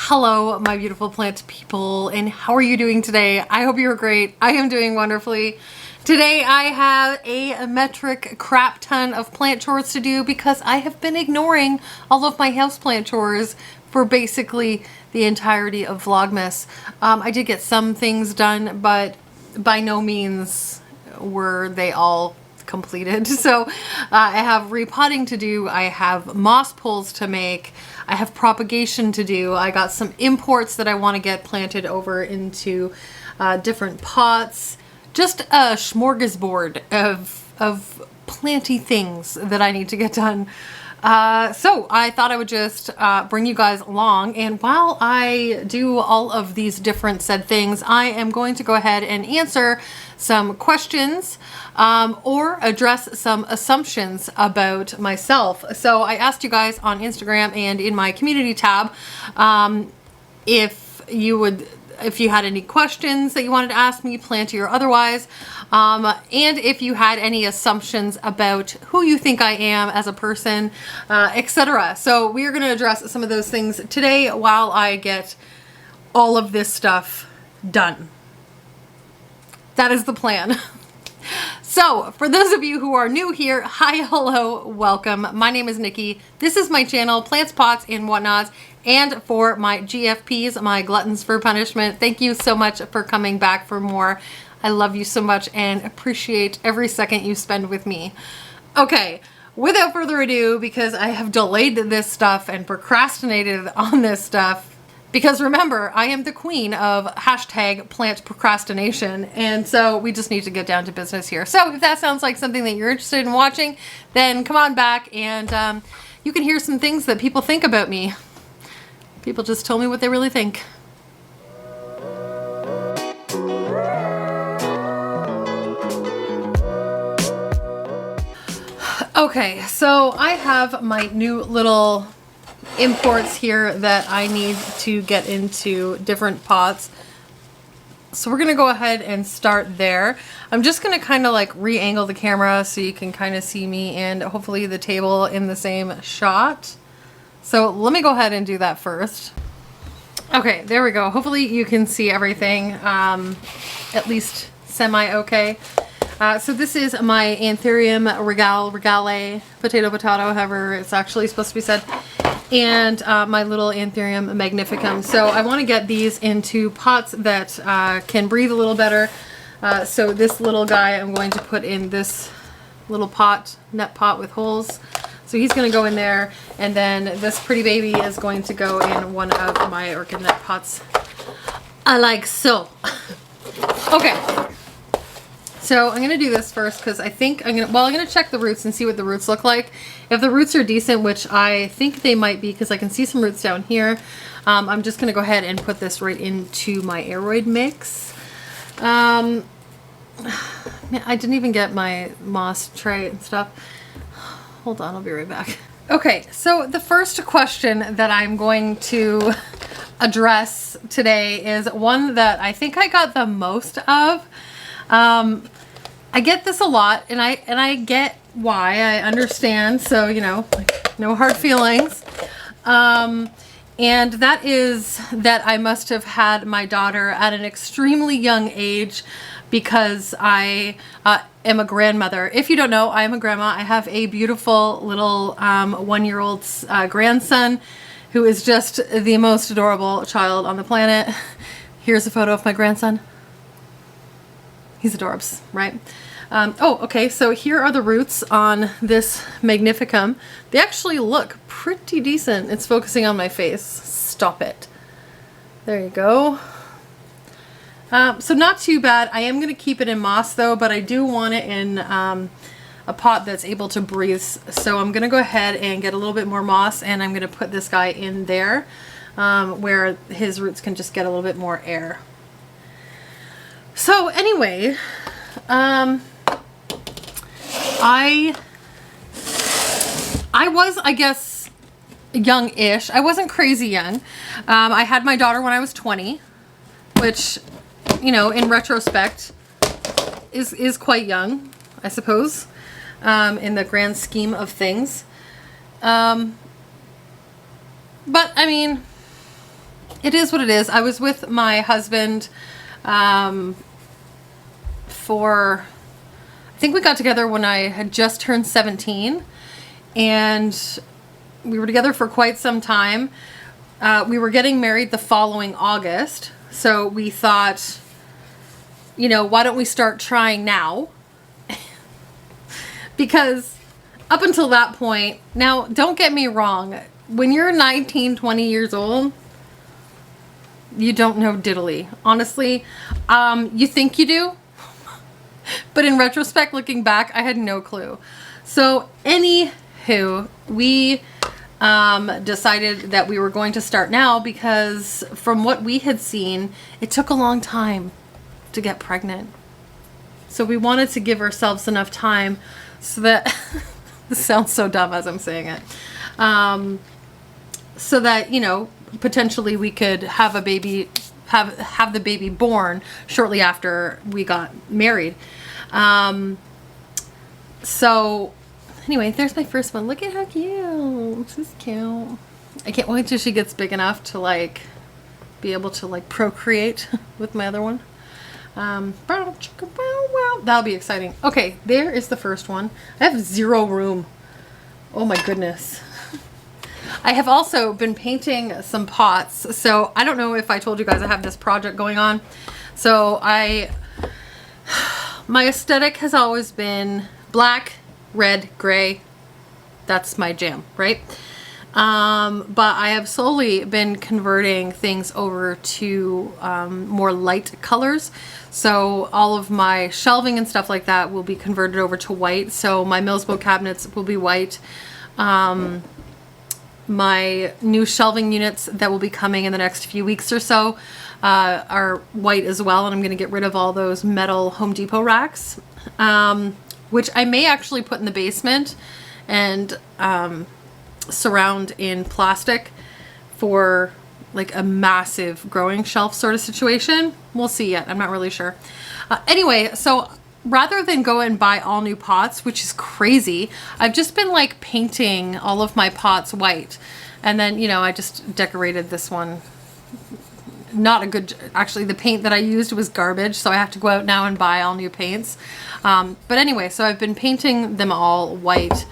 Hello, my beautiful plant people, and how are you doing today? I hope you're great. I am doing wonderfully. Today I have a metric crap ton of plant chores to do because I have been ignoring all of my houseplant chores for basically the entirety of Vlogmas. I did get some things done, but by no means were they all completed. So I have repotting to do, I have moss pulls to make, I have propagation to do, I got some imports that I want to get planted over into different pots. Just a smorgasbord of planty things that I need to get done. So I thought I would just bring you guys along, and while I do all of these different said things, I am going to go ahead and answer some questions or address some assumptions about myself. So I asked you guys on Instagram and in my community tab if you had any questions that you wanted to ask me, planty or otherwise, and if you had any assumptions about who you think I am as a person, etc. So we are going to address some of those things today while I get all of this stuff done. That is the plan. So, for those of you who are new here, hi, hello, welcome. My name is Nikki. This is my channel, Plants, Pots, and Whatnots. And for my GFPs, my gluttons for punishment, thank you so much for coming back for more. I love you so much and appreciate every second you spend with me. Okay, without further ado, because I have delayed this stuff and procrastinated on this stuff, because remember, I am the queen of hashtag plant procrastination, and so we just need to get down to business here. So if that sounds like something that you're interested in watching, then come on back and you can hear some things that people think about me. People just tell me what they really think. Okay, so I have my new little imports here that I need to get into different pots. So we're gonna go ahead and start there. I'm just gonna kind of like re-angle the camera so you can kind of see me and hopefully the table in the same shot. So let me go ahead and do that first. Okay, there we go. Hopefully you can see everything, at least semi-okay. So this is my Anthurium regale, potato, however it's actually supposed to be said, and my little Anthurium magnificum. So I want to get these into pots that can breathe a little better. So this little guy I'm going to put in this little pot, net pot with holes. So he's going to go in there, and then this pretty baby is going to go in one of my orchid net pots, like so. Okay. So I'm going to do this first because I think I'm going to check the roots and see what the roots look like. If the roots are decent, which I think they might be because I can see some roots down here, I'm just going to go ahead and put this right into my aeroid mix. Man, I didn't even get my moss tray and stuff. Hold on, I'll be right back. Okay, so the first question that I'm going to address today is one that I think I got the most of. I get this a lot, and I get why. I understand, so you know, like, no hard feelings. And that is that I must have had my daughter at an extremely young age because I am a grandmother. If you don't know, I am a grandma. I have a beautiful little 1-year-old grandson who is just the most adorable child on the planet. Here's a photo of my grandson. He's adorbs, right? Oh, okay, so here are the roots on this magnificum. They actually look pretty decent. It's focusing on my face. Stop it. There you go. So not too bad. I am going to keep it in moss though, but I do want it in a pot that's able to breathe. So I'm going to go ahead and get a little bit more moss, and I'm going to put this guy in there where his roots can just get a little bit more air. So anyway, I was, I guess, young-ish. I wasn't crazy young. I had my daughter when I was 20, which, you know, in retrospect is quite young, I suppose, in the grand scheme of things. But I mean, it is what it is. I was with my husband for, I think we got together when I had just turned 17, and we were together for quite some time. We were getting married the following August, so we thought, you know, why don't we start trying now? Because up until that point, now don't get me wrong, when you're 19, 20 years old, you don't know diddly. Honestly, you think you do, but in retrospect, looking back, I had no clue. So anywho, we decided that we were going to start now because from what we had seen, it took a long time to get pregnant. So we wanted to give ourselves enough time so that, this sounds so dumb as I'm saying it, so that, you know, potentially we could have a baby, have the baby born shortly after we got married. So anyway, there's my first one. Look at how cute. This is cute. I can't wait till she gets big enough to like be able to like procreate with my other one. That'll be exciting. Okay, there is the first one. I have zero room. Oh my goodness. I have also been painting some pots. So I don't know if I told you guys I have this project going on. So my aesthetic has always been black, red, gray. That's my jam, right? But I have slowly been converting things over to more light colors. So all of my shelving and stuff like that will be converted over to white. So my Millsbo cabinets will be white. My new shelving units that will be coming in the next few weeks or so are white as well. And I'm going to get rid of all those metal Home Depot racks, which I may actually put in the basement and surround in plastic for like a massive growing shelf sort of situation. We'll see yet. I'm not really sure. Anyway, so rather than go and buy all new pots, which is crazy, I've just been like painting all of my pots white. And then, you know, I just decorated this one. Not a good, actually the paint that I used was garbage, so I have to go out now and buy all new paints. But anyway, so I've been painting them all white.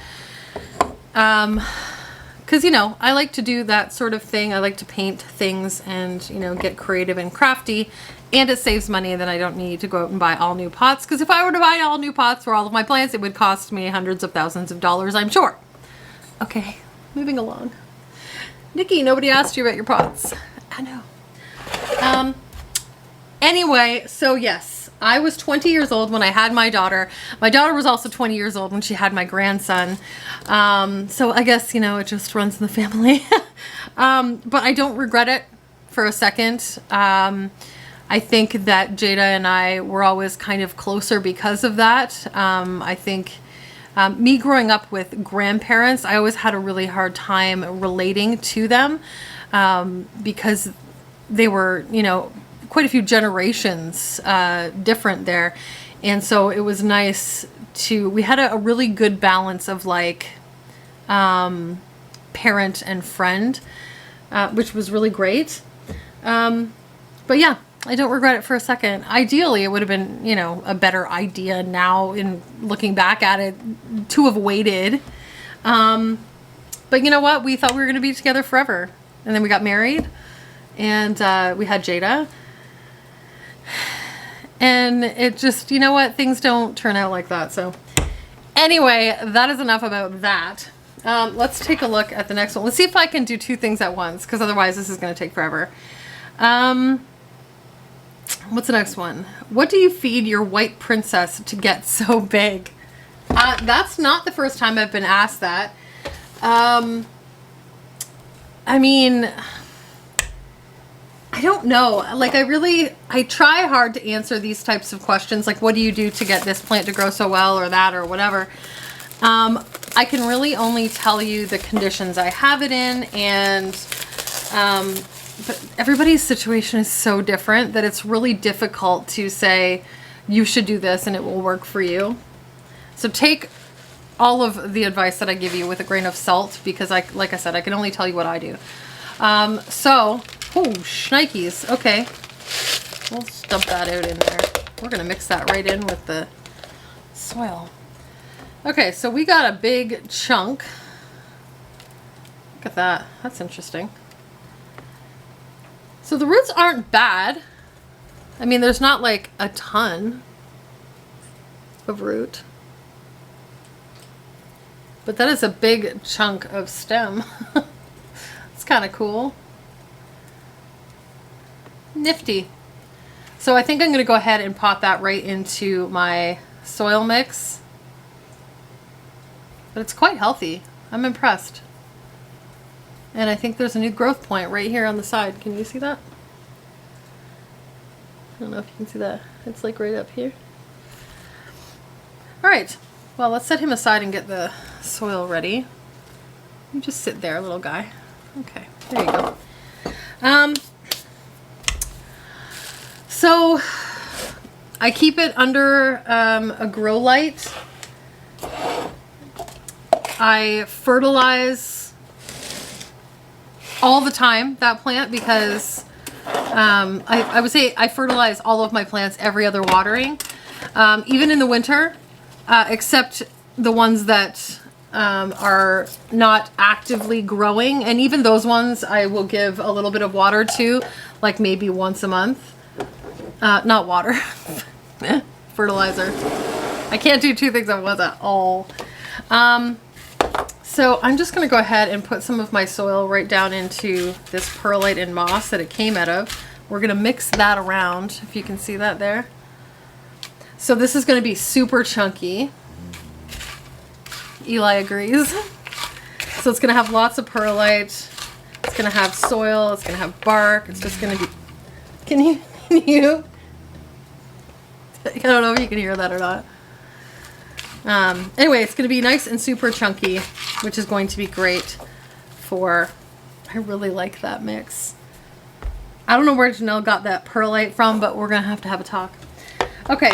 Because, you know, I like to do that sort of thing. I like to paint things and, you know, get creative and crafty. And it saves money, then I don't need to go out and buy all new pots. Because if I were to buy all new pots for all of my plants, it would cost me hundreds of thousands of dollars, I'm sure. Okay, moving along. Nikki, nobody asked you about your pots. I know. Anyway, so yes, I was 20 years old when I had my daughter. My daughter was also 20 years old when she had my grandson. So I guess, you know, it just runs in the family. But I don't regret it for a second. I think that Jada and I were always kind of closer because of that. I think me growing up with grandparents, I always had a really hard time relating to them because they were, you know, quite a few generations different there. And so it was nice to, we had a really good balance of like parent and friend, which was really great. But yeah, I don't regret it for a second. Ideally, it would have been, you know, a better idea now in looking back at it to have waited. But you know what? We thought we were going to be together forever. And then we got married and we had Jada. And it just, you know what? Things don't turn out like that. So anyway, that is enough about that. Let's take a look at the next one. Let's see if I can do two things at once, because otherwise this is going to take forever. What's the next one? What do you feed your white princess to get so big? That's not the first time I've been asked that. I mean, I don't know. Like I try hard to answer these types of questions. Like, what do you do to get this plant to grow so well, or that, or whatever. I can really only tell you the conditions I have it in, and but everybody's situation is so different that it's really difficult to say you should do this and it will work for you. So take all of the advice that I give you with a grain of salt, because like I said, I can only tell you what I do. So Oh, shnikes. Okay. We'll dump that out in there. We're going to mix that right in with the soil. Okay, so we got a big chunk. Look at that. That's interesting. So the roots aren't bad. I mean, there's not like a ton of root. But that is a big chunk of stem. It's kind of cool. Nifty. So I think I'm going to go ahead and pot that right into my soil mix. But it's quite healthy. I'm impressed. And I think there's a new growth point right here on the side. Can you see that? I don't know if you can see that. It's like right up here. All right. Well, let's set him aside and get the soil ready. You just sit there, little guy. Okay, there you go. So I keep it under a grow light. I fertilize all the time that plant because I would say I fertilize all of my plants every other watering, even in the winter, except the ones that are not actively growing, and even those ones I will give a little bit of water to, like maybe once a month. Not water, fertilizer. I can't do two things at once at all. So I'm just going to go ahead and put some of my soil right down into this perlite and moss that it came out of. We're going to mix that around, if you can see that there. So this is going to be super chunky. Eli agrees. So it's going to have lots of perlite. It's going to have soil. It's going to have bark. It's just going to be... Can you... I don't know if you can hear that or not. Anyway, it's going to be nice and super chunky, which is going to be great for... I really like that mix. I don't know where Janelle got that perlite from, but we're going to have a talk. Okay.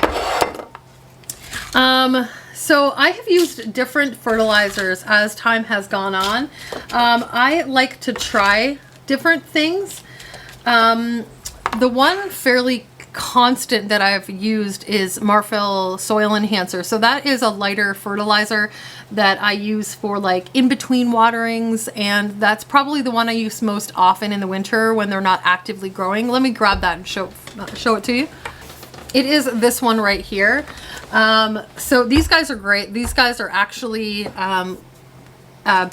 So I have used different fertilizers as time has gone on. I like to try different things. The one fairly constant that I've used is Marfil Soil Enhancer. So that is a lighter fertilizer that I use for like in between waterings, and that's probably the one I use most often in the winter when they're not actively growing. Let me grab that and show it to you. It is this one right here. So these guys are great. These guys are actually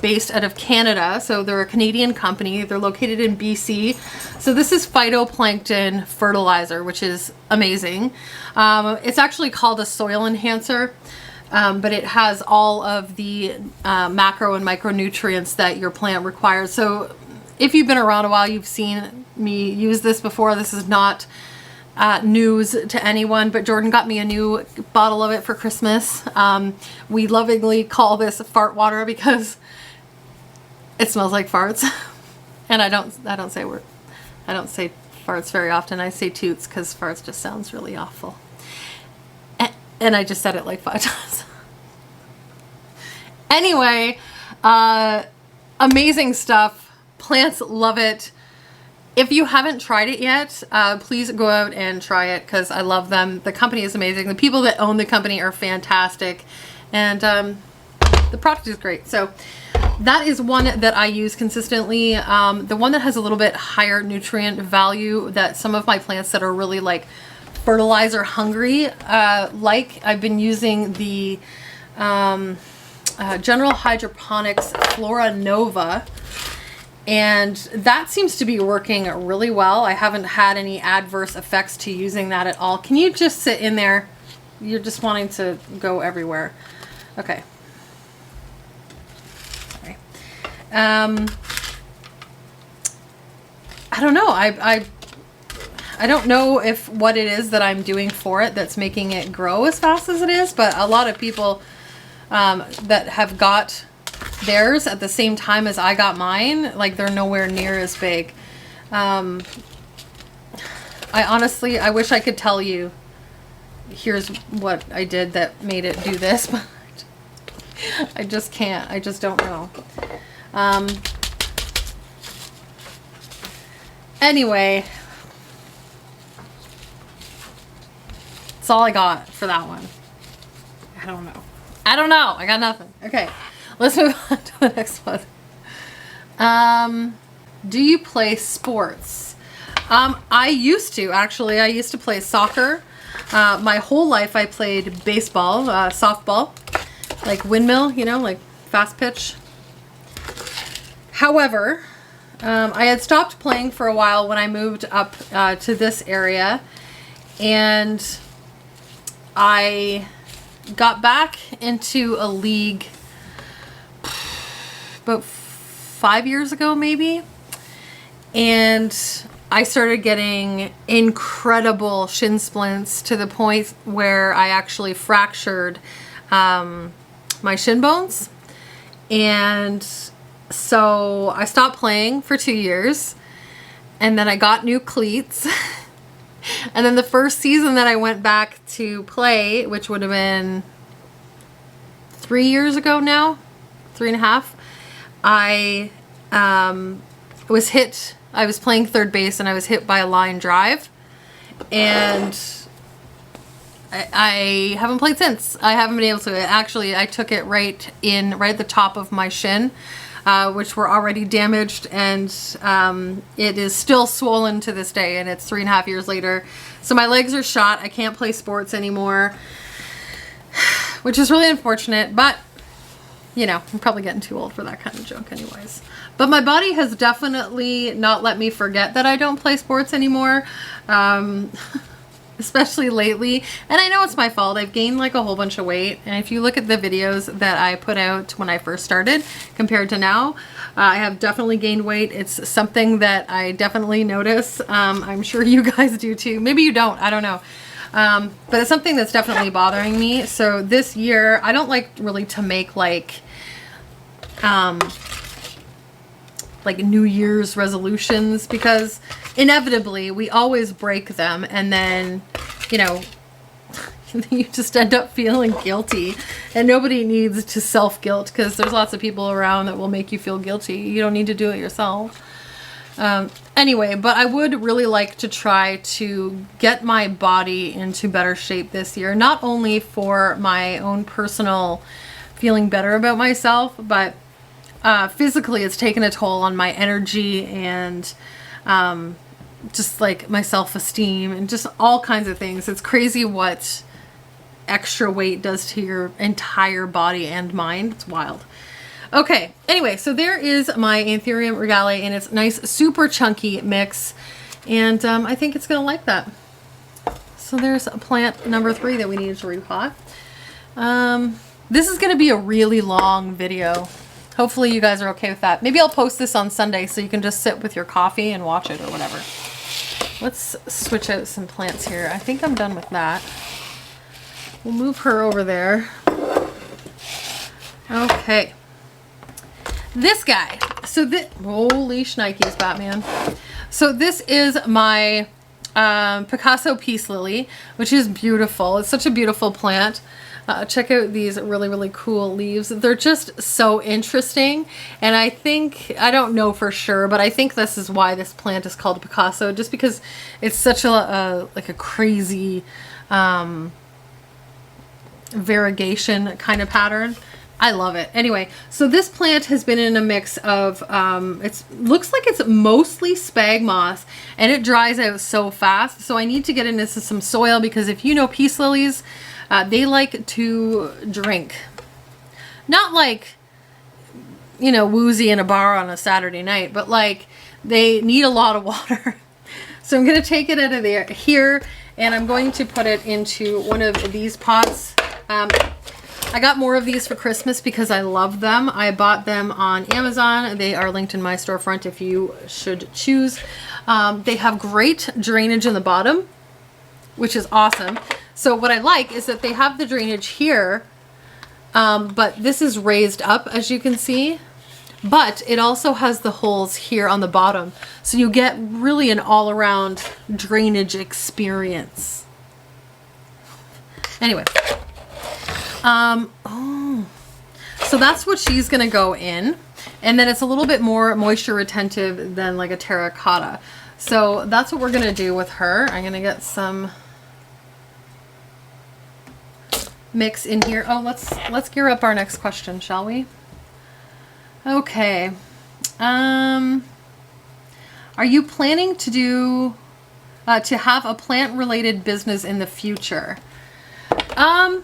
based out of Canada. So they're a Canadian company. They're located in BC. So this is phytoplankton fertilizer, which is amazing. It's actually called a soil enhancer, but it has all of the macro and micronutrients that your plant requires. So if you've been around a while, you've seen me use this before. This is not news to anyone, but Jordan got me a new bottle of it for Christmas. We lovingly call this fart water because it smells like farts. And I don't say farts very often. I say toots because farts just sounds really awful. And I just said it like 5 times. Anyway, amazing stuff. Plants love it. If you haven't tried it yet, please go out and try it because I love them. The company is amazing. The people that own the company are fantastic. And the product is great. So that is one that I use consistently. The one that has a little bit higher nutrient value that some of my plants that are really like fertilizer hungry, I've been using the General Hydroponics Flora Nova. And that seems to be working really well. I haven't had any adverse effects to using that at all. Can you just sit in there? You're just wanting to go everywhere. Okay. Sorry. I don't know. I don't know if what it is that I'm doing for it that's making it grow as fast as it is, but a lot of people that have got theirs at the same time as I got mine, like they're nowhere near as big. I honestly wish I could tell you here's what I did that made it do this, but I just can't. I just don't know. Anyway, that's all I got for that one. I don't know. I got nothing. Okay, let's move on to the next one. Do you play sports? I used to, actually. I used to play soccer. My whole life I played baseball, softball, like windmill, you know, like fast pitch. However, I had stopped playing for a while when I moved up to this area, and I got back into a league about 5 years ago maybe, and I started getting incredible shin splints to the point where I actually fractured my shin bones. And so I stopped playing for 2 years, and then I got new cleats. And then the first season that I went back to play, which would have been 3 years ago now, 3.5, I was playing third base and I was hit by a line drive, and I haven't played since. I haven't been able to. Actually, I took it right at the top of my shin, which were already damaged, and it is still swollen to this day, and it's 3.5 years later. So my legs are shot. I can't play sports anymore, which is really unfortunate, but you know, I'm probably getting too old for that kind of junk anyways. But my body has definitely not let me forget that I don't play sports anymore, especially lately. And I know it's my fault. I've gained like a whole bunch of weight. And if you look at the videos that I put out when I first started compared to now, I have definitely gained weight. It's something that I definitely notice. I'm sure you guys do too. Maybe you don't. I don't know. But it's something that's definitely bothering me. So this year, I don't like really to make like New Year's resolutions, because inevitably we always break them, and then, you know, you just end up feeling guilty, and nobody needs to self-guilt, because there's lots of people around that will make you feel guilty. You don't need to do it yourself. Anyway, but I would really like to try to get my body into better shape this year, not only for my own personal feeling better about myself, but physically it's taken a toll on my energy and just like my self-esteem and just all kinds of things. It's crazy what extra weight does to your entire body and mind. It's wild. Okay, anyway, so there is my Anthurium regale in its nice, super chunky mix, and I think it's going to like that. So there's plant number 3 that we needed to repot. This is going to be a really long video. Hopefully you guys are okay with that. Maybe I'll post this on Sunday so you can just sit with your coffee and watch it or whatever. Let's switch out some plants here. I think I'm done with that. We'll move her over there. Okay. This guy. So this, holy shnikes, Batman. So this is my Picasso Peace Lily, which is beautiful. It's such a beautiful plant. Check out these really, really cool leaves. They're just so interesting. And I think, I don't know for sure, but I think this is why this plant is called Picasso, just because it's such a crazy variegation kind of pattern. I love it. Anyway, so this plant has been in a mix of, it looks like it's mostly spag moss, and it dries out so fast. So I need to get into some soil, because if you know peace lilies, they like to drink. Not like, you know, woozy in a bar on a Saturday night, but like they need a lot of water. So I'm going to take it out of there here, and I'm going to put it into one of these pots. I got more of these for Christmas because I love them. I bought them on Amazon. They are linked in my storefront if you should choose. They have great drainage in the bottom, which is awesome. So what I like is that they have the drainage here, but this is raised up, as you can see. But it also has the holes here on the bottom. So you get really an all-around drainage experience. Anyway. So that's what she's gonna go in, and then it's a little bit more moisture retentive than like a terracotta. So that's what we're gonna do with her. I'm gonna get some mix in here. Oh, let's gear up our next question, shall we? Okay. Are you planning to do to have a plant related business in the future? I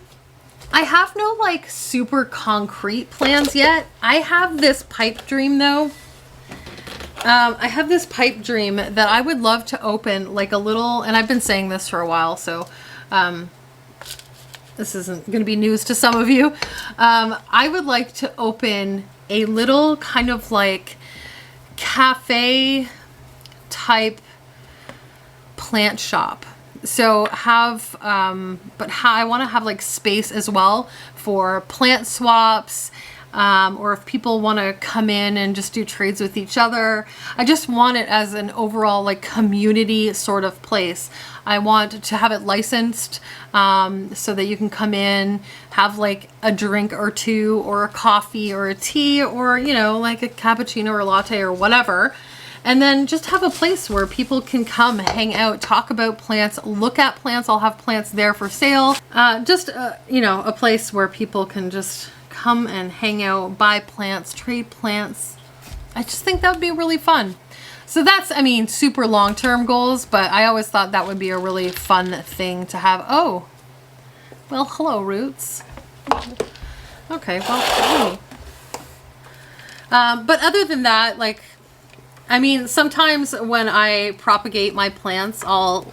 have no like super concrete plans yet. I have this pipe dream though. I have this pipe dream that I would love to open like a little, and I've been saying this for a while, so this isn't going to be news to some of you. I would like to open a little kind of like cafe type plant shop. So have, I want to have like space as well for plant swaps, or if people want to come in and just do trades with each other. I just want it as an overall like community sort of place. I want to have it licensed, so that you can come in, have like a drink or two, or a coffee or a tea, or, you know, like a cappuccino or a latte or whatever. And then just have a place where people can come, hang out, talk about plants, look at plants. I'll have plants there for sale. You know, a place where people can just come and hang out, buy plants, trade plants. I just think that would be really fun. So that's, I mean, super long-term goals, but I always thought that would be a really fun thing to have. Oh, well, hello, Roots. Okay, well, but other than that, like, I mean, sometimes when I propagate my plants, I'll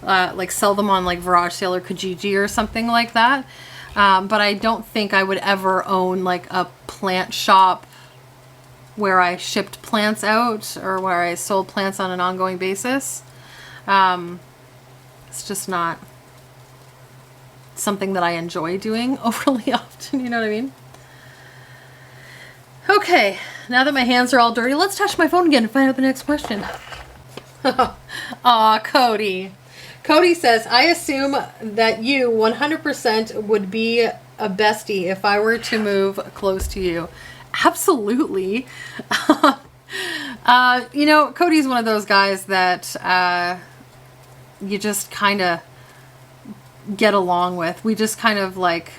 like sell them on like Garage Sale or Kijiji or something like that. But I don't think I would ever own like a plant shop where I shipped plants out or where I sold plants on an ongoing basis. It's just not something that I enjoy doing overly often, you know what I mean? Okay, now that my hands are all dirty, let's touch my phone again and find out the next question. Aw, Cody. Cody says, I assume that you 100% would be a bestie if I were to move close to you. Absolutely. You know, Cody's one of those guys that you just kind of get along with. We just kind of like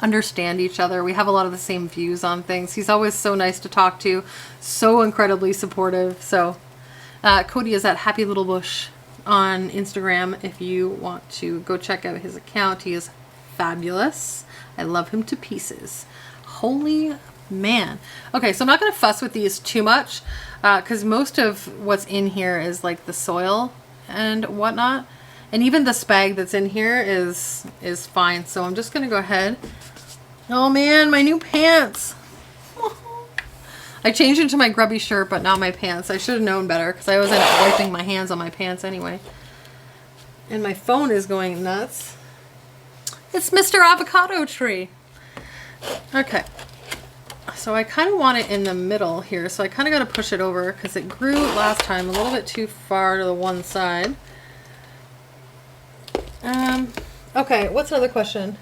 understand each other. We have a lot of the same views on things. He's always so nice to talk to, so incredibly supportive. So Cody is at Happy Little Bush on Instagram if you want to go check out his account. He is fabulous. I love him to pieces. Holy man. Okay, so I'm not going to fuss with these too much because most of what's in here is like the soil and whatnot. And even the spag that's in here is fine. So I'm just going to go ahead. Oh man, my new pants. I changed into my grubby shirt, but not my pants. I should have known better because I was wiping my hands on my pants anyway. And my phone is going nuts. It's Mr. Avocado Tree. Okay. So I kind of want it in the middle here. So I kind of got to push it over because it grew last time a little bit too far to the one side. Okay, what's another question?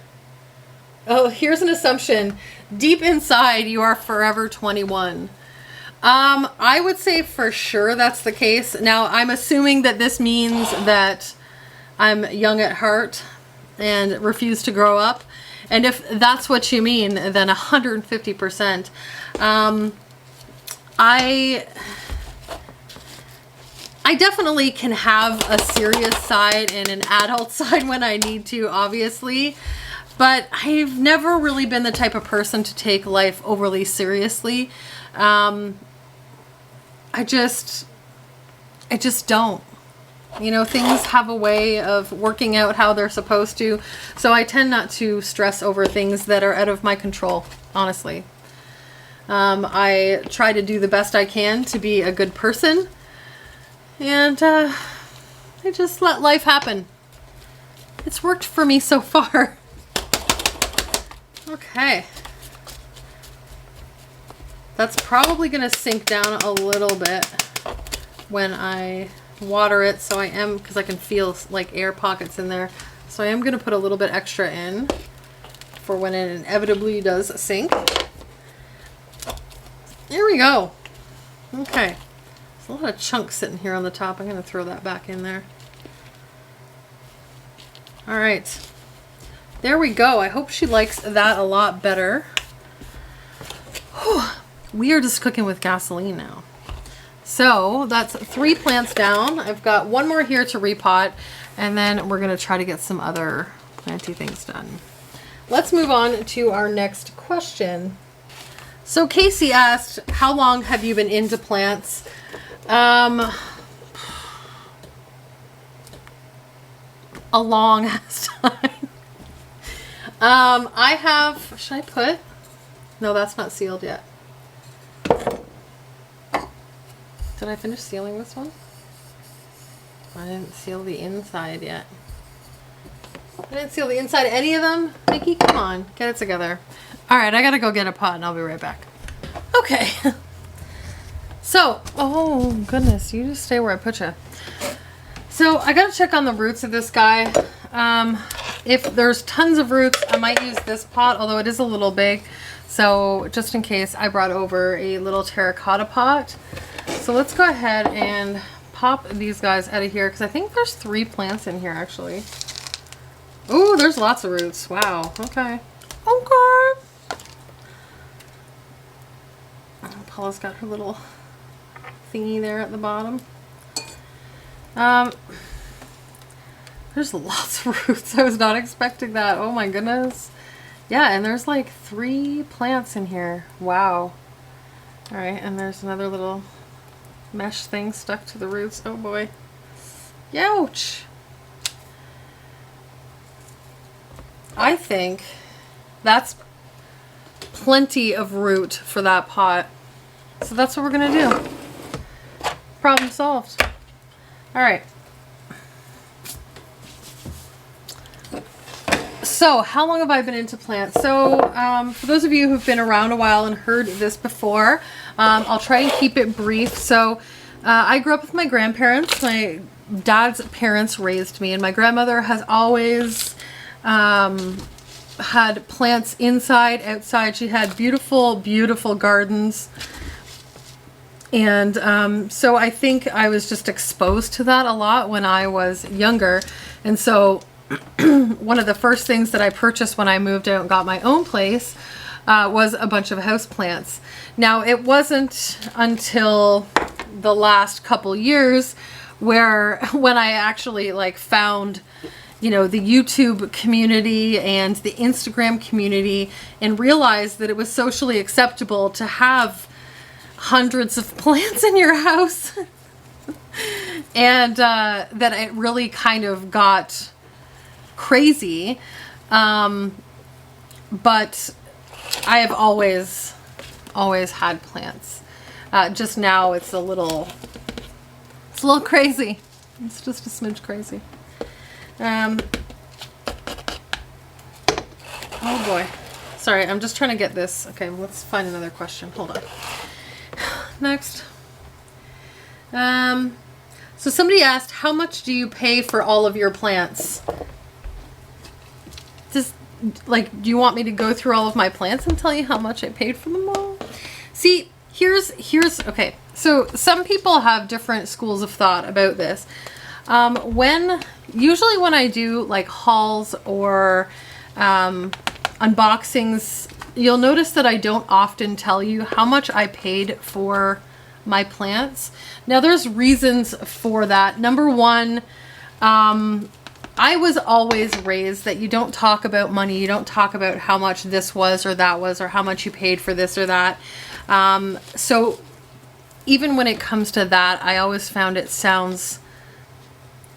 Oh, here's an assumption. Deep inside, you are forever 21. I would say for sure that's the case. Now, I'm assuming that this means that I'm young at heart and refuse to grow up. And if that's what you mean, then 150%. I definitely can have a serious side and an adult side when I need to, obviously. But I've never really been the type of person to take life overly seriously. I just don't. You know, things have a way of working out how they're supposed to. So I tend not to stress over things that are out of my control, honestly. I try to do the best I can to be a good person. And I just let life happen. It's worked for me so far. Okay. That's probably going to sink down a little bit when I water it. So I am, because I can feel like air pockets in there. So I am going to put a little bit extra in for when it inevitably does sink. There we go. Okay. There's a lot of chunks sitting here on the top. I'm going to throw that back in there. All right. There we go. I hope she likes that a lot better. Whew. We are just cooking with gasoline now. So that's 3 plants down. I've got 1 more here to repot, and then we're going to try to get some other planty things done. Let's move on to our next question. So Casey asked, how long have you been into plants? A long ass time. I have, should I put? No, that's not sealed yet. Did I finish sealing this one? I didn't seal the inside yet. I didn't seal the inside of any of them. Nikki, come on, get it together. All right, I gotta go get a pot and I'll be right back. Okay. So, oh goodness, you just stay where I put you. So I gotta check on the roots of this guy. If there's tons of roots, I might use this pot, although it is a little big. So just in case, I brought over a little terracotta pot. So let's go ahead and pop these guys out of here, because I think there's 3 plants in here actually. Ooh, there's lots of roots. Wow. Okay. Okay. Paula's got her little thingy there at the bottom. There's lots of roots. I was not expecting that. Oh my goodness. Yeah, and there's like 3 plants in here. Wow. All right, and there's another little mesh thing stuck to the roots. Oh boy. Youch. I think that's plenty of root for that pot. So that's what we're gonna do. Problem solved. All right. So how long have I been into plants? So for those of you who've been around a while and heard this before, I'll try and keep it brief. So I grew up with my grandparents. My dad's parents raised me, and my grandmother has always had plants inside, outside. She had beautiful, beautiful gardens. And so I think I was just exposed to that a lot when I was younger. And so one of the first things that I purchased when I moved out and got my own place was a bunch of houseplants. Now, it wasn't until the last couple years where when I actually like found, you know, the YouTube community and the Instagram community and realized that it was socially acceptable to have hundreds of plants in your house. And that it really kind of got crazy. But I have always had plants. Just now it's a little crazy. It's just a smidge crazy. Oh boy. Sorry, I'm just trying to get this. Okay, let's find another question. Hold on. Next. So somebody asked, how much do you pay for all of your plants? Just like, do you want me to go through all of my plants and tell you how much I paid for them all? See, here's okay. So some people have different schools of thought about this. Usually when I do like hauls or unboxings, you'll notice that I don't often tell you how much I paid for my plants. Now there's reasons for that. Number one, I was always raised that you don't talk about money. You don't talk about how much this was or that was, or how much you paid for this or that. So even when it comes to that, I always found it sounds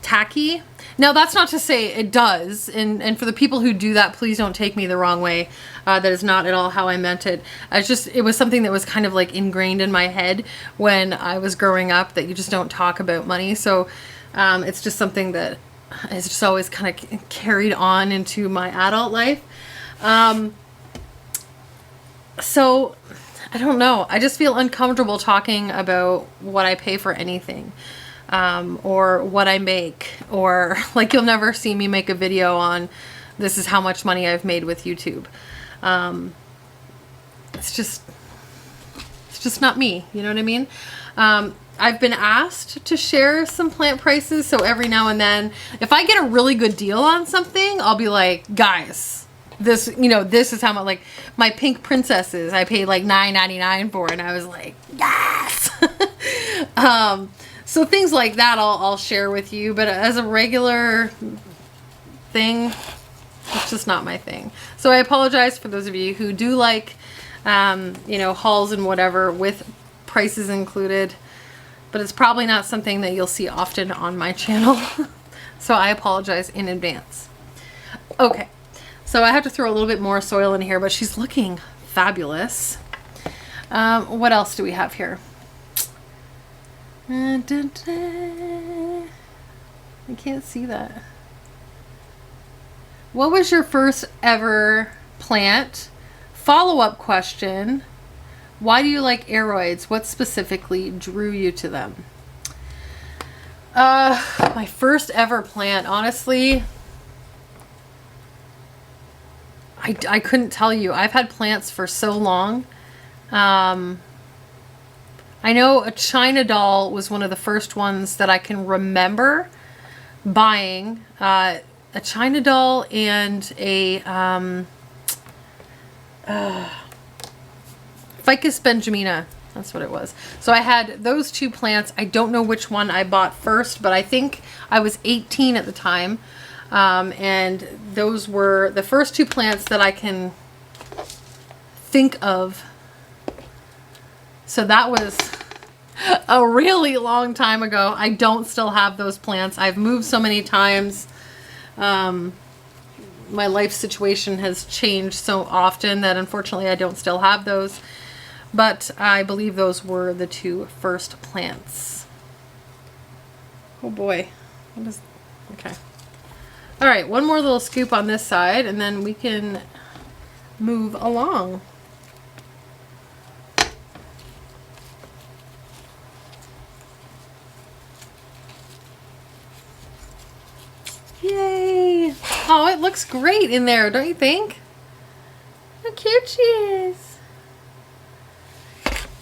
tacky. Now that's not to say it does, and for the people who do that, please don't take me the wrong way. That is not at all how I meant it. It was something that was kind of like ingrained in my head when I was growing up, that you just don't talk about money. So it's just something that has just always kind of carried on into my adult life. So I don't know. I just feel uncomfortable talking about what I pay for anything. Or what I make, or like you'll never see me make a video on this is how much money I've made with YouTube. It's just not me, you know what I mean? I've been asked to share some plant prices, so every now and then, if I get a really good deal on something, I'll be like, guys, this, you know, this is how much, like, my pink princesses, I paid like $9.99 for, and I was like, yes! So things like that I'll share with you, but as a regular thing, it's just not my thing. So I apologize for those of you who do like, you know, hauls and whatever with prices included, but it's probably not something that you'll see often on my channel. So I apologize in advance. Okay, so I have to throw a little bit more soil in here, but she's looking fabulous. What else do we have here? I can't see that. What was your first ever plant? Follow-up question. Why do you like aroids? What specifically drew you to them? My first ever plant, honestly, I couldn't tell you. I've had plants for so long. I know a China doll was one of the first ones that I can remember buying. A China doll and a Ficus benjamina. That's what it was. So I had those two plants. I don't know which one I bought first, but I think I was 18 at the time. And those were the first two plants that I can think of. So that was a really long time ago. I don't still have those plants. I've moved so many times. My life situation has changed so often that unfortunately I don't still have those. But I believe those were the two first plants. Oh boy. What is... Okay. All right, one more little scoop on this side and then we can move along. Yay! Oh, it looks great in there, don't you think? How cute she is.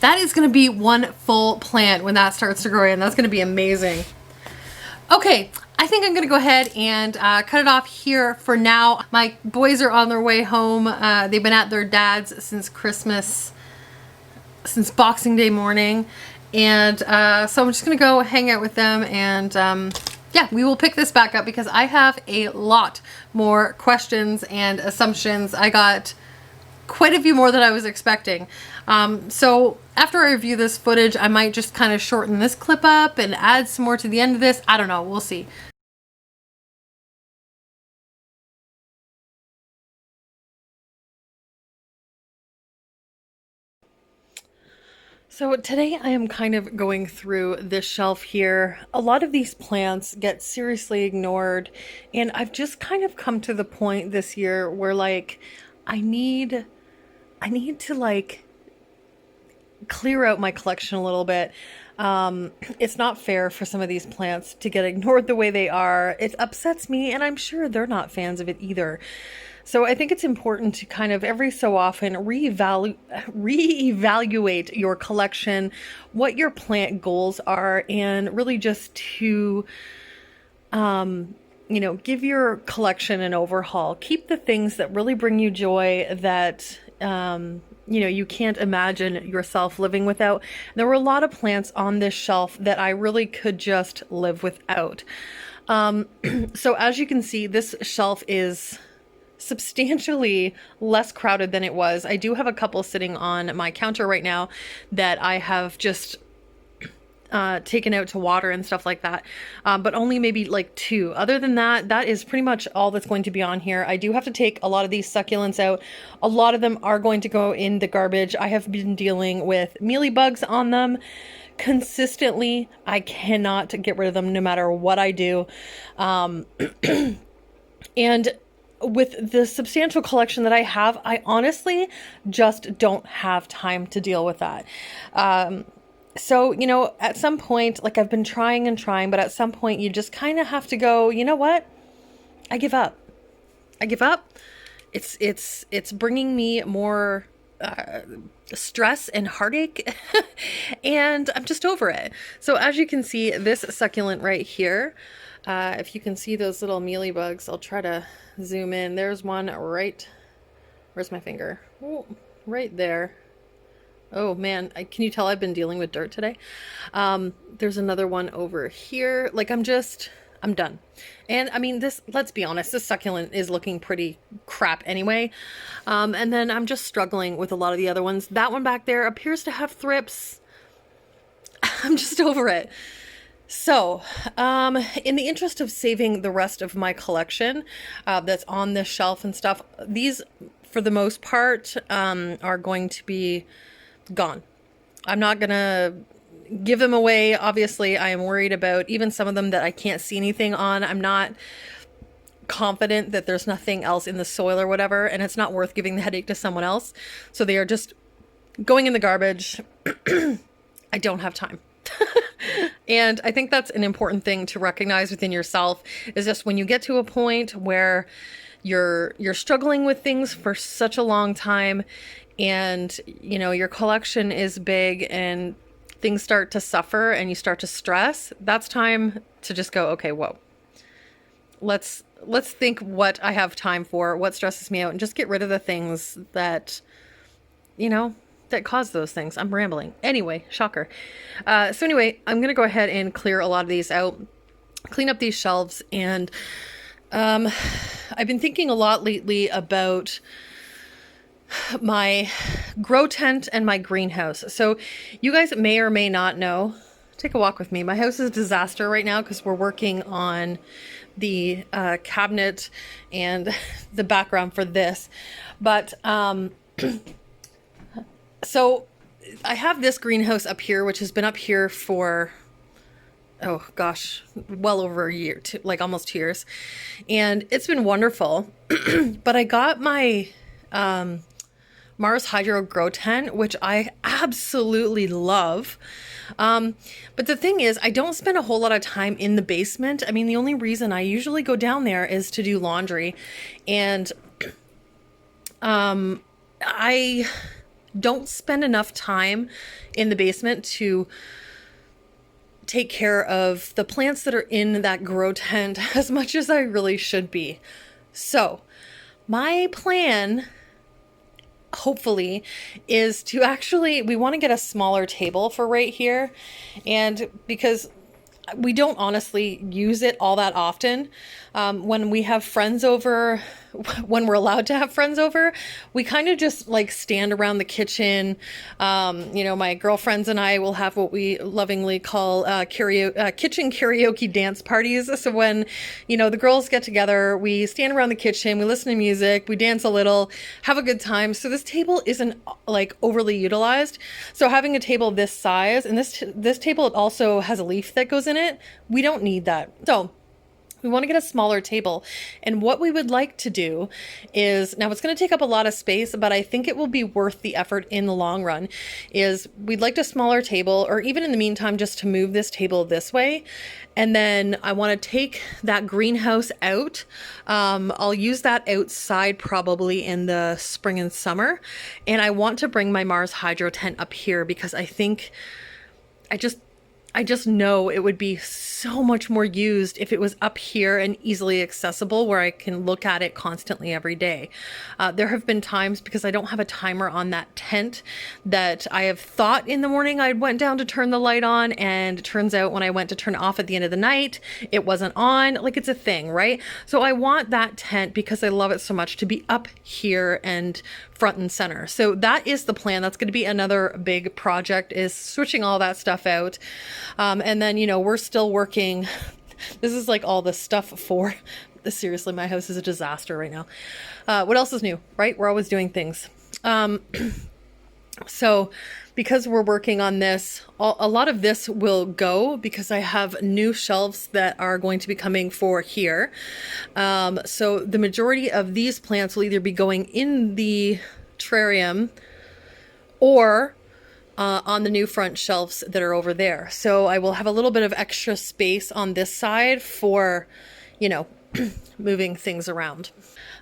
That is going to be one full plant when that starts to grow in. That's going to be amazing. Okay, I think I'm going to go ahead and cut it off here for now. My boys are on their way home. They've been at their dad's since Christmas, since Boxing Day morning. And so I'm just going to go hang out with them and yeah, we will pick this back up because I have a lot more questions and assumptions. I got quite a few more than I was expecting. So after I review this footage, I might just kind of shorten this clip up and add some more to the end of this. I don't know. We'll see. So today I am kind of going through this shelf here. A lot of these plants get seriously ignored, and I've just kind of come to the point this year where like I need to like clear out my collection a little bit. It's not fair for some of these plants to get ignored the way they are. It upsets me, and I'm sure they're not fans of it either. So I think it's important to kind of every so often reevaluate your collection, what your plant goals are, and really just to, you know, give your collection an overhaul. Keep the things that really bring you joy that, you know, you can't imagine yourself living without. There were a lot of plants on this shelf that I really could just live without. So as you can see, this shelf is substantially less crowded than it was. I do have a couple sitting on my counter right now that I have just taken out to water and stuff like that, but only maybe like two. Other than that, that is pretty much all that's going to be on here. I do have to take a lot of these succulents out. A lot of them are going to go in the garbage. I have been dealing with mealybugs on them consistently. I cannot get rid of them no matter what I do. And with the substantial collection that I have, I honestly just don't have time to deal with that. So, you know, at some point, like I've been trying and trying, but at some point you just kind of have to go, you know what? I give up. I give up. It's bringing me more stress and heartache and I'm just over it. So as you can see, this succulent right here, if you can see those little mealy bugs, I'll try to zoom in. There's one right, where's my finger? Oh, right there. Oh man, can you tell I've been dealing with dirt today? There's another one over here. Like I'm done. And I mean, let's be honest, this succulent is looking pretty crap anyway. And then I'm just struggling with a lot of the other ones. That one back there appears to have thrips. I'm just over it. So, in the interest of saving the rest of my collection, that's on this shelf and stuff, these, for the most part, are going to be gone. I'm not gonna give them away. Obviously, I am worried about even some of them that I can't see anything on. I'm not confident that there's nothing else in the soil or whatever, and it's not worth giving the headache to someone else. So they are just going in the garbage. I don't have time. And I think that's an important thing to recognize within yourself, is just when you get to a point where you're struggling with things for such a long time, and you know your collection is big and things start to suffer and you start to stress, that's time to just go, okay, whoa, let's think what I have time for, what stresses me out, and just get rid of the things that, you know, that cause those things. I'm rambling. Anyway, shocker. So anyway, I'm going to go ahead and clear a lot of these out, clean up these shelves. And I've been thinking a lot lately about my grow tent and my greenhouse. So you guys may or may not know, take a walk with me. My house is a disaster right now because we're working on the cabinet and the background for this. But so I have this greenhouse up here, which has been up here for, oh gosh, well over a year, like almost 2 years. And it's been wonderful. But I got my Mars Hydro Grow Tent, which I absolutely love. But the thing is, I don't spend a whole lot of time in the basement. I mean, the only reason I usually go down there is to do laundry. And I don't spend enough time in the basement to take care of the plants that are in that grow tent as much as I really should be. So my plan, hopefully, is to actually, we want to get a smaller table for right here. And because we don't honestly use it all that often. When we have friends over, when we're allowed to have friends over, we kind of just like stand around the kitchen. You know, my girlfriends and I will have what we lovingly call kitchen karaoke dance parties. So when, you know, the girls get together, we stand around the kitchen, we listen to music, we dance a little, have a good time. So this table isn't like overly utilized. So having a table this size, and this table also has a leaf that goes in it, we don't need that. So we want to get a smaller table. And what we would like to do is, now it's going to take up a lot of space, but I think it will be worth the effort in the long run, is we'd like a smaller table, or even in the meantime, just to move this table this way. And then I want to take that greenhouse out. I'll use that outside probably in the spring and summer. And I want to bring my Mars Hydro tent up here because I think I just know it would be so much more used if it was up here and easily accessible where I can look at it constantly every day. There have been times, because I don't have a timer on that tent, that I have thought in the morning I went down to turn the light on, and it turns out when I went to turn it off at the end of the night, it wasn't on. Like, it's a thing, right? So I want that tent, because I love it so much, to be up here and front and center. So that is the plan. That's going to be another big project, is switching all that stuff out. And then, you know, we're still working. This is like all the stuff for, seriously, my house is a disaster right now. What else is new, right? We're always doing things. So because we're working on this, a lot of this will go, because I have new shelves that are going to be coming for here. So the majority of these plants will either be going in the terrarium or on the new front shelves that are over there. So I will have a little bit of extra space on this side for, you know, moving things around.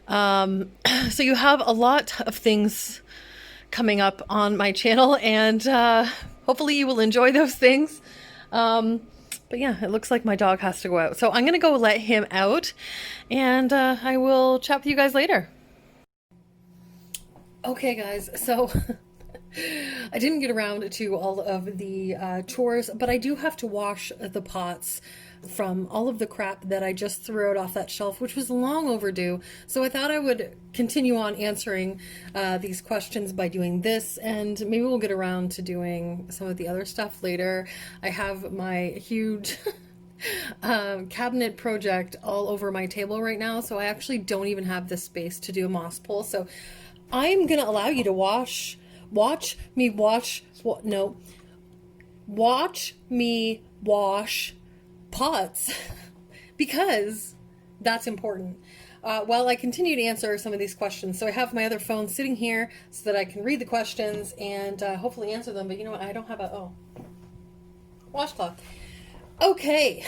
So you have a lot of things coming up on my channel, and hopefully you will enjoy those things. But yeah, it looks like my dog has to go out. So I'm going to go let him out, and I will chat with you guys later. Okay guys, so I didn't get around to all of the chores, but I do have to wash the pots from all of the crap that I just threw out off that shelf, which was long overdue. So I thought I would continue on answering these questions by doing this, and maybe we'll get around to doing some of the other stuff later. I have my huge cabinet project all over my table right now, so I actually don't even have the space to do a moss pull. So I'm gonna allow you to watch me wash pots because that's important. While I continue to answer some of these questions. So I have my other phone sitting here so that I can read the questions and hopefully answer them. But you know what? I don't have a washcloth. Okay.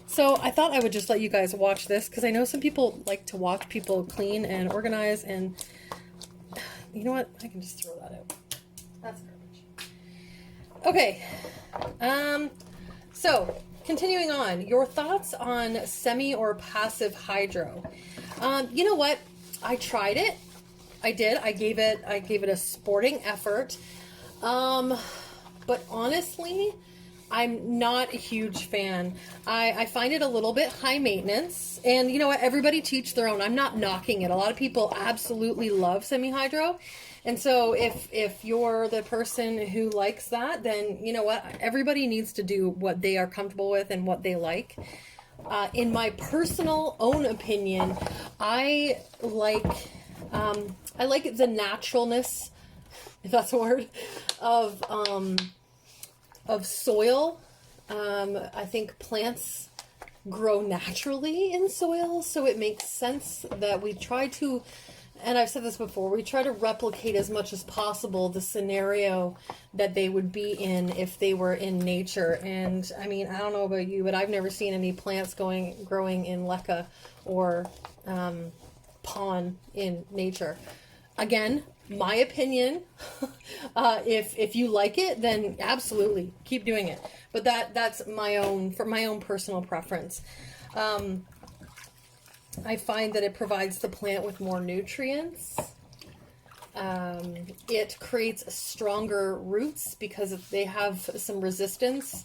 So I thought I would just let you guys watch this because I know some people like to watch people clean and organize, and you know what? I can just throw that out. That's garbage. Okay. So continuing on, your thoughts on semi or passive hydro. You know what? I tried it. I did. I gave it a sporting effort. But honestly, I'm not a huge fan. I find it a little bit high maintenance, and you know what? Everybody teach their own. I'm not knocking it. A lot of people absolutely love semi-hydro, and so if you're the person who likes that, then you know what? Everybody needs to do what they are comfortable with and what they like. In my personal own opinion, I like the naturalness, if that's a word, of soil. I think plants grow naturally in soil, so it makes sense that we try to, and I've said this before, we try to replicate as much as possible the scenario that they would be in if they were in nature. And I mean, I don't know about you, but I've never seen any plants growing in leca or pond in nature. Again, my opinion. If you like it, then absolutely keep doing it. But that's my own personal preference. I find that it provides the plant with more nutrients. It creates stronger roots because they have some resistance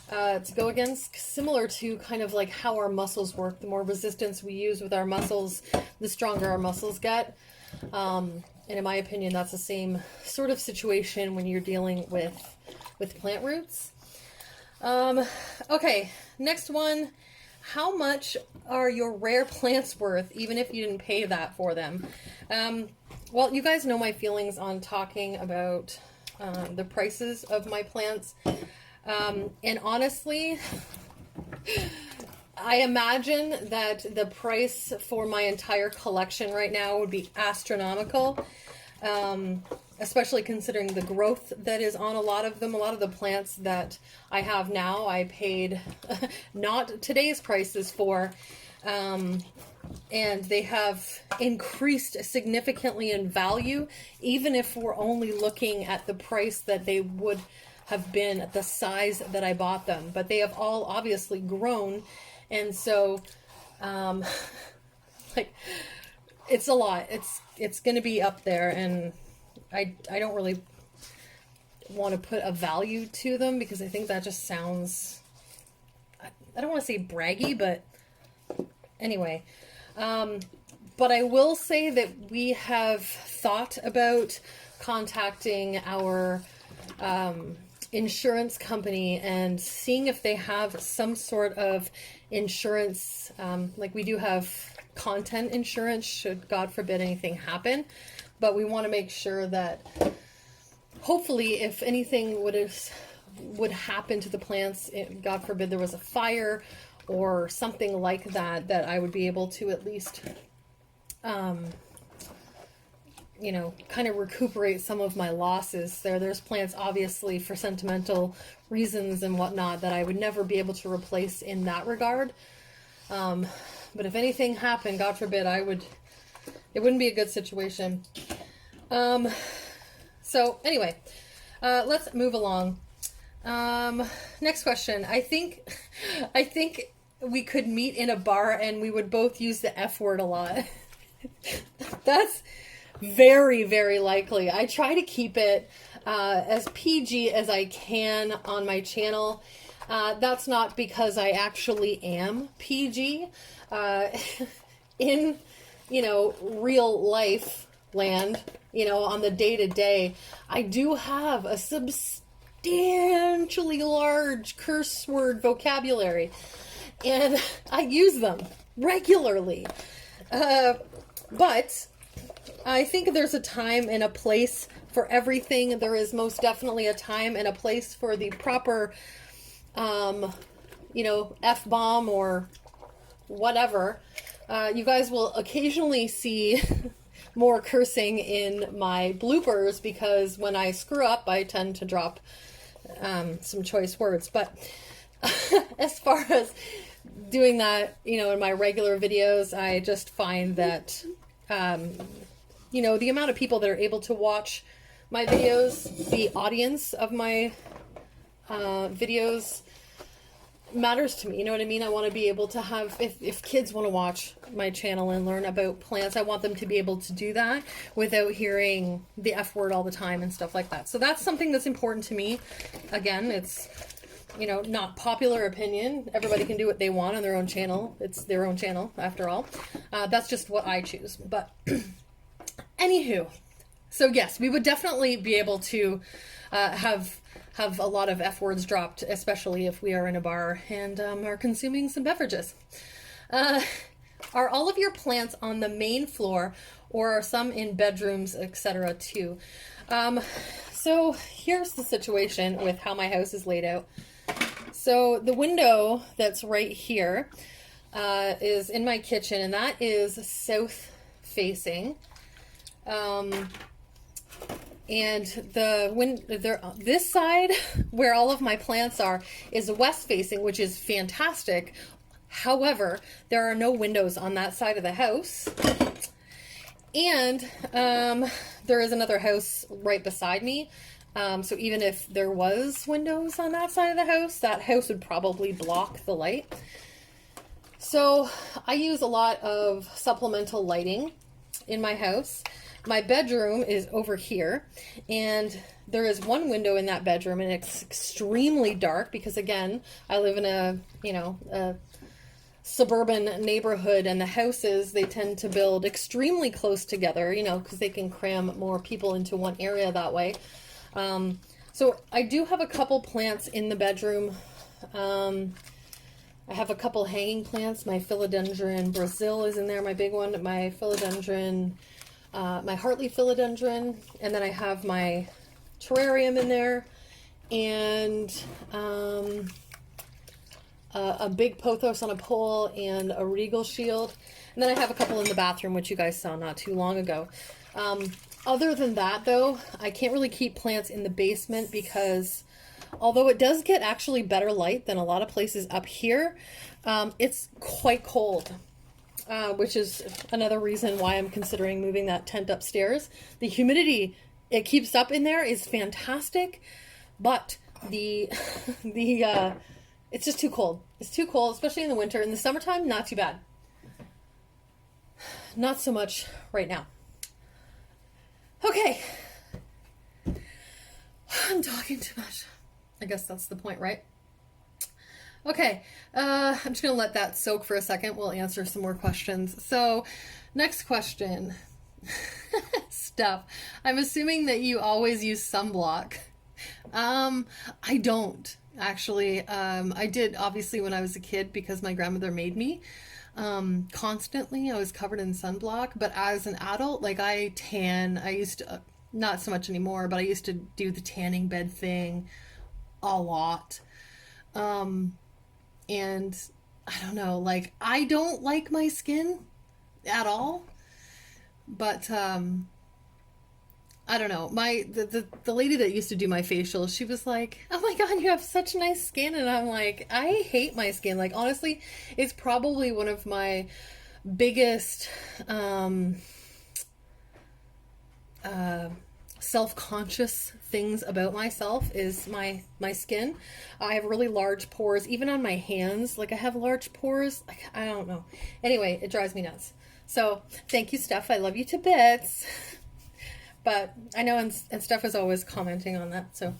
to go against, similar to kind of like how our muscles work. The more resistance we use with our muscles, the stronger our muscles get. And in my opinion, that's the same sort of situation when you're dealing with plant roots. Okay, next one. How much are your rare plants worth, even if you didn't pay that for them? Well, you guys know my feelings on talking about the prices of my plants. And honestly, I imagine that the price for my entire collection right now would be astronomical, especially considering the growth that is on a lot of them. A lot of the plants that I have now, I paid not today's prices for, and they have increased significantly in value, even if we're only looking at the price that they would have been at the size that I bought them. But they have all obviously grown. And so, like, it's a lot. It's going to be up there, and I don't really want to put a value to them because I think that just sounds, I don't want to say braggy, but anyway. But I will say that we have thought about contacting our insurance company and seeing if they have some sort of insurance. Like we do have content insurance should God forbid anything happen, but we want to make sure that hopefully if anything would happen to the plants, God forbid there was a fire or something like that, that I would be able to at least you know, kind of recuperate some of my losses there. There's plants obviously for sentimental reasons and whatnot that I would never be able to replace in that regard. But if anything happened, God forbid, it wouldn't be a good situation. So anyway, let's move along. Next question. I think we could meet in a bar and we would both use the F word a lot. That's very, very likely. I try to keep it as PG as I can on my channel. That's not because I actually am PG. In, real life land, on the day-to-day, I do have a substantially large curse word vocabulary, and I use them regularly. But I think there's a time and a place for everything. There is most definitely a time and a place for the proper, F-bomb or whatever. You guys will occasionally see more cursing in my bloopers because when I screw up, I tend to drop some choice words. But as far as doing that, in my regular videos, I just find that, the amount of people that are able to watch my videos, the audience of my videos matters to me. You know what I mean? I want to be able to have, if kids want to watch my channel and learn about plants, I want them to be able to do that without hearing the F word all the time and stuff like that. So that's something that's important to me. Again, it's, not popular opinion. Everybody can do what they want on their own channel. It's their own channel, after all. That's just what I choose. But anywho, so yes, we would definitely be able to have a lot of F words dropped, especially if we are in a bar and are consuming some beverages. Are all of your plants on the main floor, or are some in bedrooms, etc. too? So here's the situation with how my house is laid out. So the window that's right here is in my kitchen, and that is south facing. And this side where all of my plants are is west facing, which is fantastic. However, there are no windows on that side of the house. And there is another house right beside me. So even if there was windows on that side of the house, that house would probably block the light. So I use a lot of supplemental lighting in my house. My bedroom is over here, and there is one window in that bedroom, and it's extremely dark because, again, I live in a suburban neighborhood, and the houses, they tend to build extremely close together, because they can cram more people into one area that way. So I do have a couple plants in the bedroom. I have a couple hanging plants. My philodendron Brazil is in there, my big one. My philodendron, my Hartley philodendron, and then I have my terrarium in there, and a big pothos on a pole, and a regal shield. And then I have a couple in the bathroom, which you guys saw not too long ago. Other than that, though, I can't really keep plants in the basement because although it does get actually better light than a lot of places up here, it's quite cold. Which is another reason why I'm considering moving that tent upstairs. The humidity it keeps up in there is fantastic, but it's just too cold. It's too cold, especially in the winter. In the summertime, not too bad. Not so much right now. Okay. I'm talking too much. I guess that's the point, right? Okay, I'm just going to let that soak for a second. We'll answer some more questions. So, next question. Stuff. I'm assuming that you always use sunblock. I don't, actually. I did, obviously, when I was a kid because my grandmother made me. Constantly, I was covered in sunblock. But as an adult, I tan. I used to, not so much anymore, but I used to do the tanning bed thing a lot. And I don't know, I don't like my skin at all, but, I don't know, the lady that used to do my facial, she was like, oh my God, you have such nice skin. And I'm like, I hate my skin. Honestly, it's probably one of my biggest, self-conscious things about myself is my skin. I have really large pores, even on my hands. Like I have large pores. Like, I don't know. Anyway, it drives me nuts. So thank you, Steph. I love you to bits. But I know, and Steph is always commenting on that. So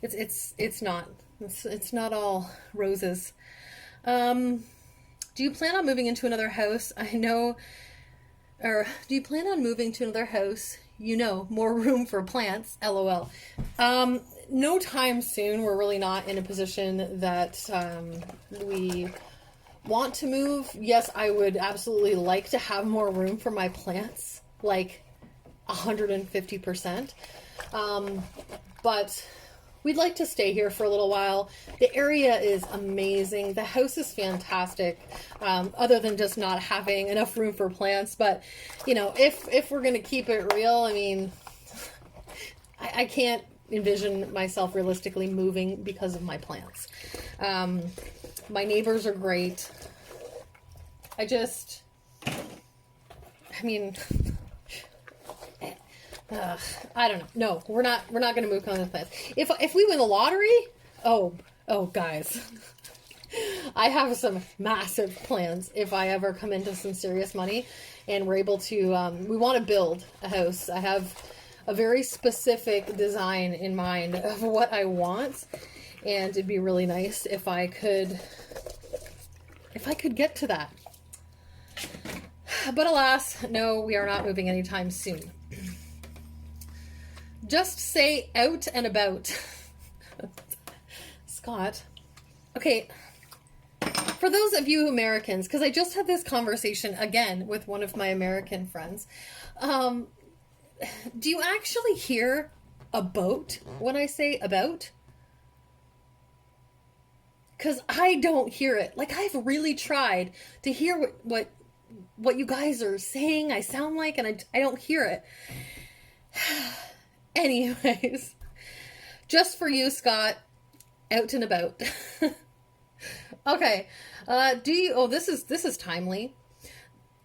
it's not all roses. Do you plan on moving into another house? Or do you plan on moving to another house? More room for plants, LOL. No time soon. We're really not in a position that we want to move. Yes, I would absolutely like to have more room for my plants, like 150%. But we'd like to stay here for a little while. The area is amazing. The house is fantastic, other than just not having enough room for plants. But, if we're going to keep it real, I mean, I can't envision myself realistically moving because of my plants. My neighbors are great. I don't know. No, we're not going to move on the plants. If we win the lottery, oh guys, I have some massive plans. If I ever come into some serious money and we're able to, we want to build a house. I have a very specific design in mind of what I want, and it'd be really nice if I could get to that. But alas, no, we are not moving anytime soon. Just say out and about. Scott. Okay. For those of you Americans, because I just had this conversation again with one of my American friends. Do you actually hear a boat when I say about? Because I don't hear it. Like, I've really tried to hear what you guys are saying I sound like, and I don't hear it. Anyways, just for you, Scott, out and about. Okay, this is timely.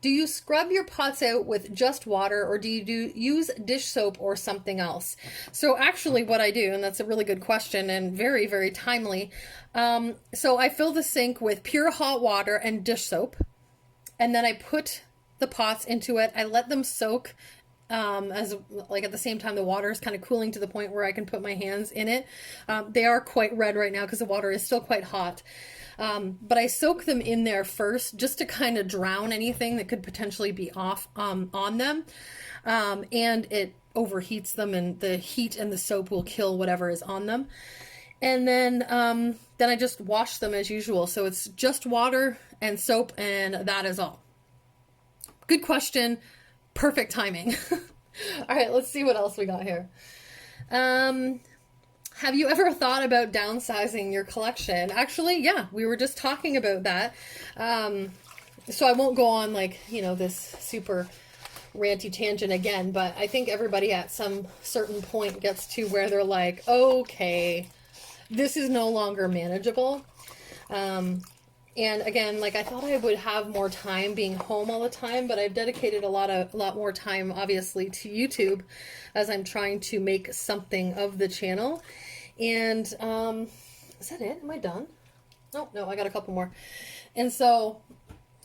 Do you scrub your pots out with just water, or do you use dish soap or something else? So actually what I do, and that's a really good question and very, very timely. So I fill the sink with pure hot water and dish soap, and then I put the pots into it. I let them soak as like at the same time the water is kind of cooling to the point where I can put my hands in it. They are quite red right now because the water is still quite hot. But I soak them in there first just to kind of drown anything that could potentially be off on them. And it overheats them, and the heat and the soap will kill whatever is on them. And then I just wash them as usual. So it's just water and soap, and that is all. Good question. Perfect timing. All right, let's see what else we got here. Have you ever thought about downsizing your collection? Actually, yeah, we were just talking about that. So I won't go on this super ranty tangent again, but I think everybody at some certain point gets to where they're like, okay, this is no longer manageable. And again, I thought I would have more time being home all the time, but I've dedicated a lot more time, obviously, to YouTube as I'm trying to make something of the channel. And, is that it? Am I done? Oh, no, I got a couple more. And so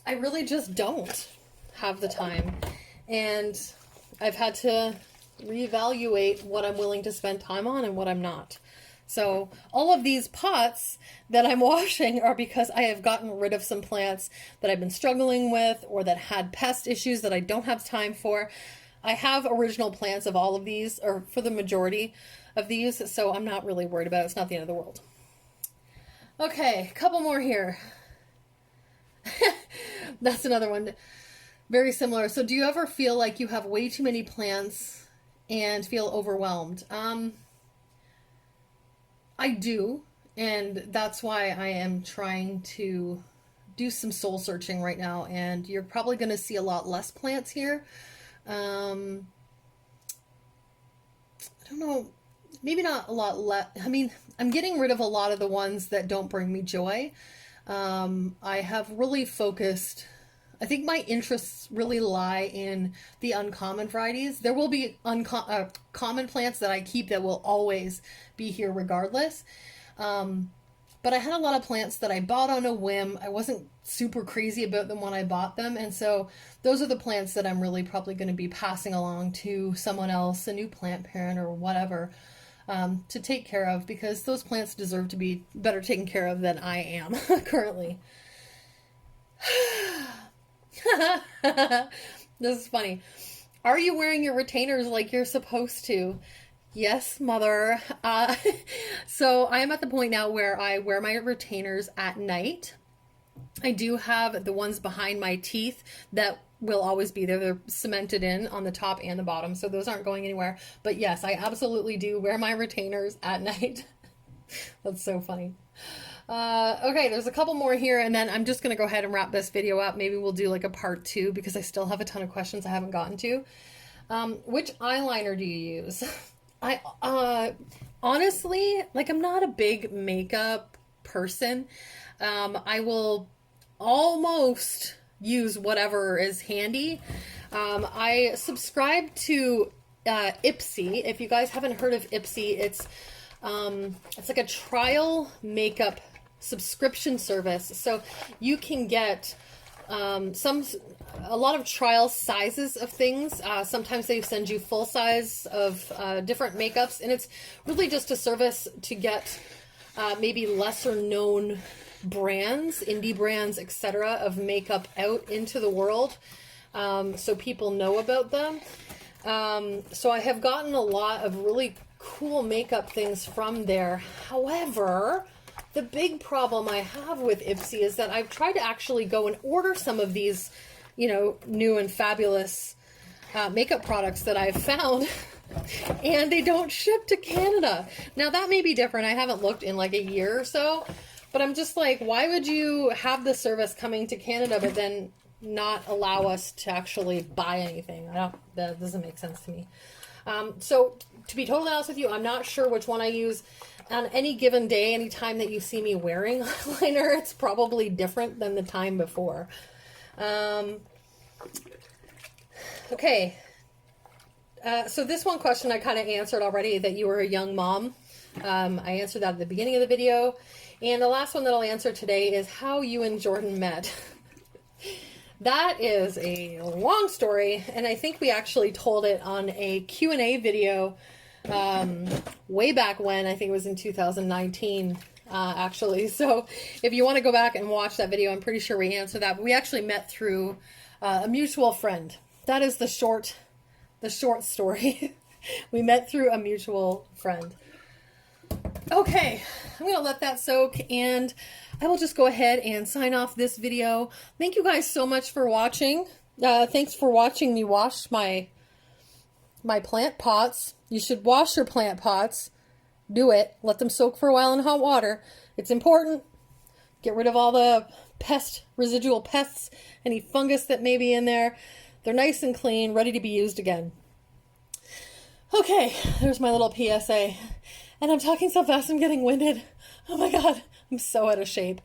I really just don't have the time. And I've had to reevaluate what I'm willing to spend time on and what I'm not. So all of these pots that I'm washing are because I have gotten rid of some plants that I've been struggling with or that had pest issues that I don't have time for. I have original plants of all of these, or for the majority of these, so I'm not really worried about it. It's not the end of the world. Okay, a couple more here. That's another one. Very similar. So do you ever feel like you have way too many plants and feel overwhelmed? I do, and that's why I am trying to do some soul searching right now, and you're probably going to see a lot less plants here. I don't know, maybe not a lot less. I mean, I'm getting rid of a lot of the ones that don't bring me joy. I have really focused I think my interests really lie in the uncommon varieties. There will be common plants that I keep that will always be here regardless. But I had a lot of plants that I bought on a whim. I wasn't super crazy about them when I bought them. And so those are the plants that I'm really probably going to be passing along to someone else, a new plant parent or whatever, to take care of, because those plants deserve to be better taken care of than I am currently. This is funny. Are you wearing your retainers like you're supposed to? Yes, mother. So I am at the point now where I wear my retainers at night. I do have the ones behind my teeth that will always be there. They're cemented in on the top and the bottom, so those aren't going anywhere. But yes, I absolutely do wear my retainers at night. That's so funny. Okay, there's a couple more here, and then I'm just going to go ahead and wrap this video up. Maybe we'll do like a part 2 because I still have a ton of questions I haven't gotten to. Which eyeliner do you use? I honestly, like, I'm not a big makeup person. I will almost use whatever is handy. I subscribe to Ipsy. If you guys haven't heard of Ipsy, it's like a trial makeup subscription service. So you can get a lot of trial sizes of things. Sometimes they send you full size of different makeups, and it's really just a service to get maybe lesser known brands, indie brands, etc., of makeup out into the world, so people know about them. So I have gotten a lot of really cool makeup things from there. However, the big problem I have with Ipsy is that I've tried to actually go and order some of these, you know, new and fabulous makeup products that I've found, and they don't ship to Canada. Now, that may be different. I haven't looked in like a year or so, but I'm just like, why would you have the service coming to Canada but then not allow us to actually buy anything? That doesn't make sense to me. So to be totally honest with you, I'm not sure which one I use. On any given day, any time that you see me wearing eyeliner, it's probably different than the time before. Okay. So this one question I kind of answered already, that you were a young mom. I answered that at the beginning of the video. And the last one that I'll answer today is how you and Jordan met. That is a long story, and I think we actually told it on a Q&A video way back when. I think it was in 2019, actually. So if you want to go back and watch that video, I'm pretty sure we answered that. But we actually met through a mutual friend. That is the short story. We met through a mutual friend. Okay, I'm going to let that soak, and I will just go ahead and sign off this video. Thank you guys so much for watching. Thanks for watching me wash my plant pots. You should wash your plant pots. Do it. Let them soak for a while in hot water. It's important. Get rid of all the residual pests, any fungus that may be in there. They're nice and clean, ready to be used again. Okay, there's my little PSA. And I'm talking so fast, I'm getting winded. Oh my God, I'm so out of shape.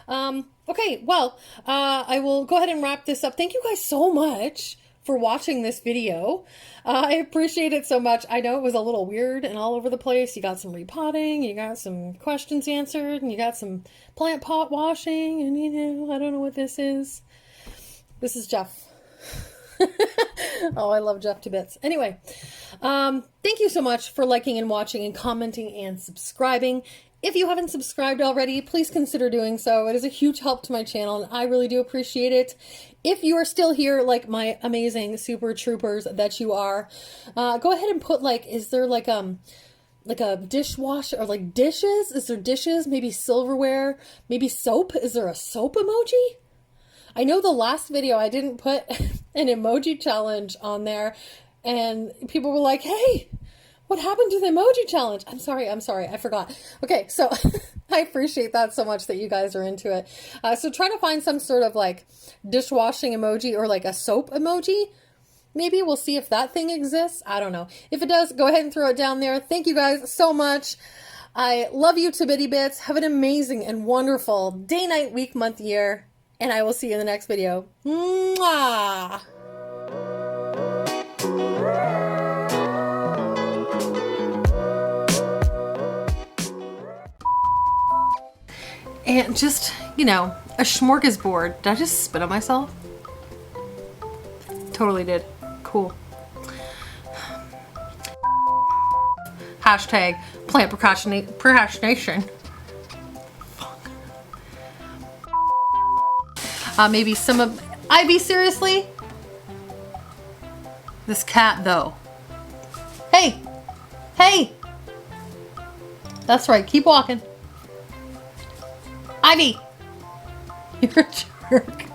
Okay, well, I will go ahead and wrap this up. Thank you guys so much for watching this video. I appreciate it so much. I know it was a little weird and all over the place. You got some repotting, you got some questions answered, and you got some plant pot washing, and you know, I don't know what this is. This is Jeff. Oh, I love Jeff to bits. Anyway, thank you so much for liking and watching and commenting and subscribing. If you haven't subscribed already, please consider doing so. It is a huge help to my channel, and I really do appreciate it. If you are still here, like my amazing super troopers that you are, go ahead and put, like, is there like a dishwasher or like dishes? Is there dishes? Maybe silverware? Maybe soap? Is there a soap emoji? I know the last video I didn't put an emoji challenge on there, and people were like, hey, what happened to the emoji challenge? I'm sorry, I forgot. Okay, so I appreciate that so much that you guys are into it. So try to find some sort of like dishwashing emoji or like a soap emoji. Maybe we'll see if that thing exists. I don't know. If it does, go ahead and throw it down there. Thank you guys so much. I love you to bitty bits. Have an amazing and wonderful day, night, week, month, year. and I will see you in the next video. Muah! And just, you know, a smorgasbord. Did I just spit on myself? Totally did. Cool. Hashtag plant procrastination. Fuck. Maybe some of Ivy, seriously? This cat though. Hey! Hey! That's right, keep walking. Ivy! You're a jerk.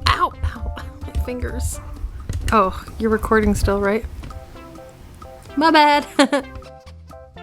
Ow! Ow! My fingers. Oh, you're recording still, right? My bad.